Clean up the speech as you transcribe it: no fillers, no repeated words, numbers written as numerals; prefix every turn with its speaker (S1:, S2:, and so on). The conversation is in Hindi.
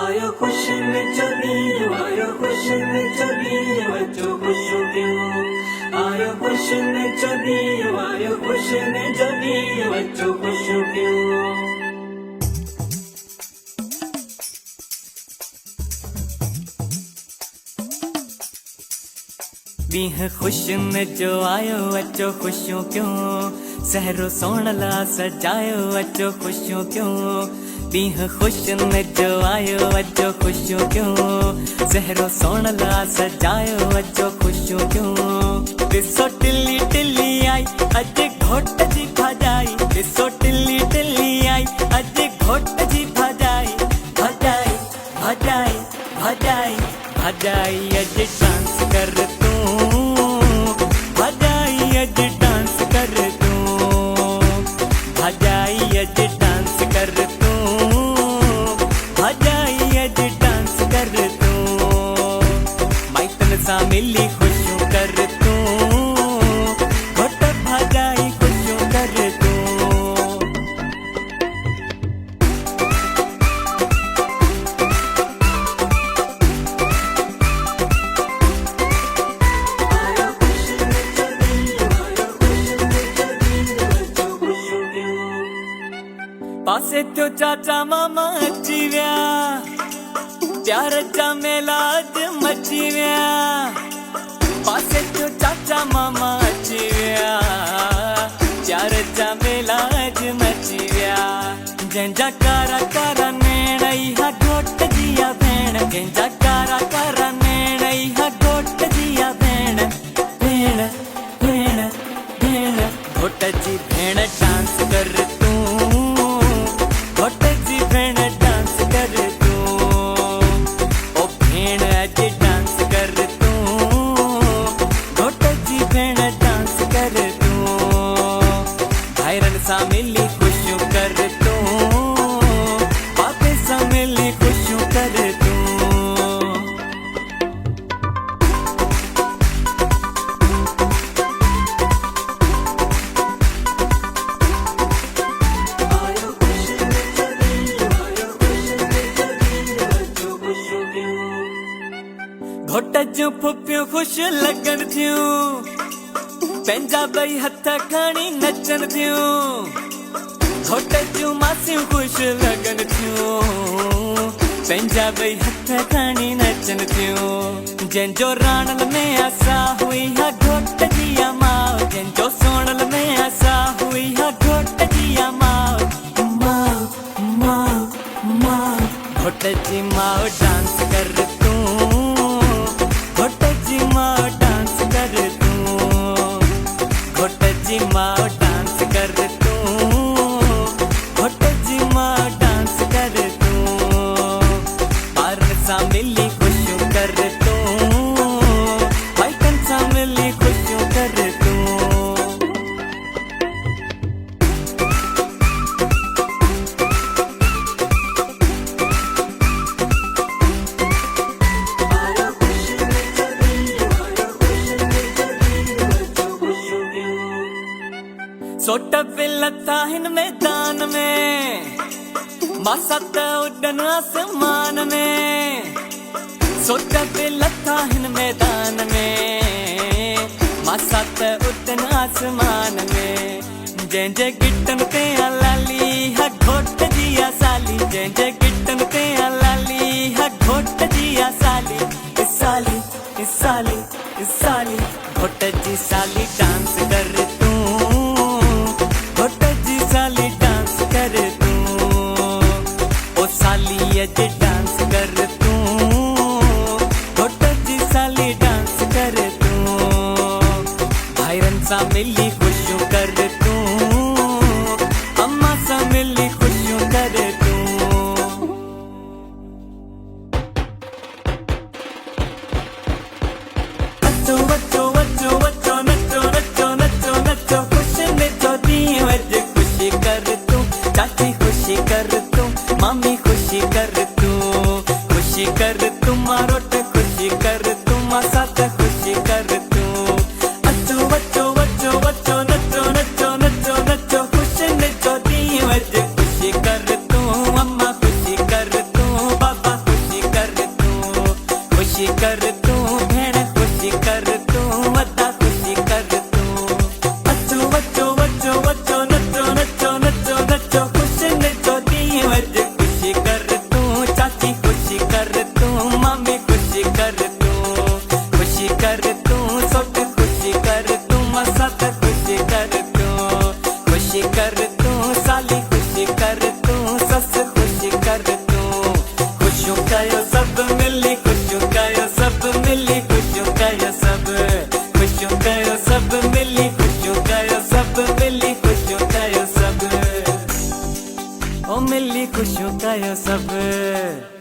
S1: आयो खुश में चली आयो खुश में चली बच्चों खुश क्यों आयो खुश में चली आयो खुश में चली बच्चों खुश क्यों।
S2: बीह खुश में जो आयो अचो खुशियों क्यों सहरो सोनला सजायो अचो खुशियों क्यों। बीह खुश में जो आयो अचो खुशियों क्यों सहरो सोनला सजायो अचो खुशियों क्यों। दिसो टिल्ली टिल्ली आई अज घोट जी भजाई दिसो टिल्ली टिल्ली आई अज घोट जी भजाई भजाई भजाई भजाई भजाई अज डांस कर भजाई अज डांस कर तू भजाई अज डांस कर तू भजाई अज डांस कर तू माइतन सा मिली खुशियों कर तू घोट भजाई खुशियों कर तू। पासे तो चाचा मामा अची व्या प्यार जा मेला अज मची व्या। पासे तो चाचा मामा अची व्या प्यार जा मेला अज मची व्या। जंहिंजा कारा कारा नेणई हा घोट जिया भेण जंहिंजा कारा कारा नेणई हा घोट जिया भेण भेण भेण भेण घोट जी भेण डांस कर तू घोट जी भेण डांस कर तू ओ भेण अज डांस कर तू घोट जी भेण डांस कर तू भाईरन सा मिली खुशियों कर तू बापे सा मिली खुशियों कर तू। घोट जूं फुफियूं खुश लगन थियूं पंहिंजा ॿई हथ खणी नचन थियूं। घोट जूं मासियूं खुश लगन थियूं पंहिंजा ॿई हथ खणी नचन थियूं। जंहिंजो राणल में आसा हुई हा घोट जी माउ जंहिंजो सोणल में आसा हुई हा घोट जी माउ माउ माउ माउ घोट जी माउ डांस कर तू घोट जी माँ डांस कर तू घोट जी माँ डांस कर तू घोट जी माँ डांस कर तू पारन सा मिली खुशियों कर तू भाईकन सा मिली खुशियों कर तू। सोट पे लता हिन मैदान में मासा त उड़न आसमान में। सोट पे लता हिन मैदान में मासा त उड़न आसमान में। जंहिंजे गिटन ते लाली हा घोट जी साली जंहिंजे गिटन ते लाली हा घोट जी साली साली साली साली घोट जी साली डांस कर तू घोट जी साली डांस कर तू ओ साली अज डांस कर तू घोट जी साली डांस कर तू भाईरन सा मिली खुशियों कर तू अम्मा सा मिली खुशियों कर तू। अचो अचो अचो अचो नचो नचो नचो नचो खुश में जो दी अज खुशी कर तू चाची खुशी कर तू मामी खुशी कर तू खुशी कर तू मारोट खुशी कर तू मासात खुशी कर तू। अचो अचो अचो अचो नचो नचो नचो नचो खुश में जो दी अज खुशी कर तू अम्मा खुशी कर तू बाबा खुशी वज खुशी कर तू, चाची खुशी कर तू, मामी खुशी कर तू, खुशी कर तू, सोट खुशी कर तू, मसात खुशी कर तू, खुशी कर तू, साली खुशी कर तू, सस खुशी कर तू, खुशू कयो सब मिली, खुशू कयो सब मिली, खुशू कयो सब, खुशू कयो सब मिली, खुशू कयो सब मिली, खुशू कयो सब, ओ मिली खुशू कयो सब।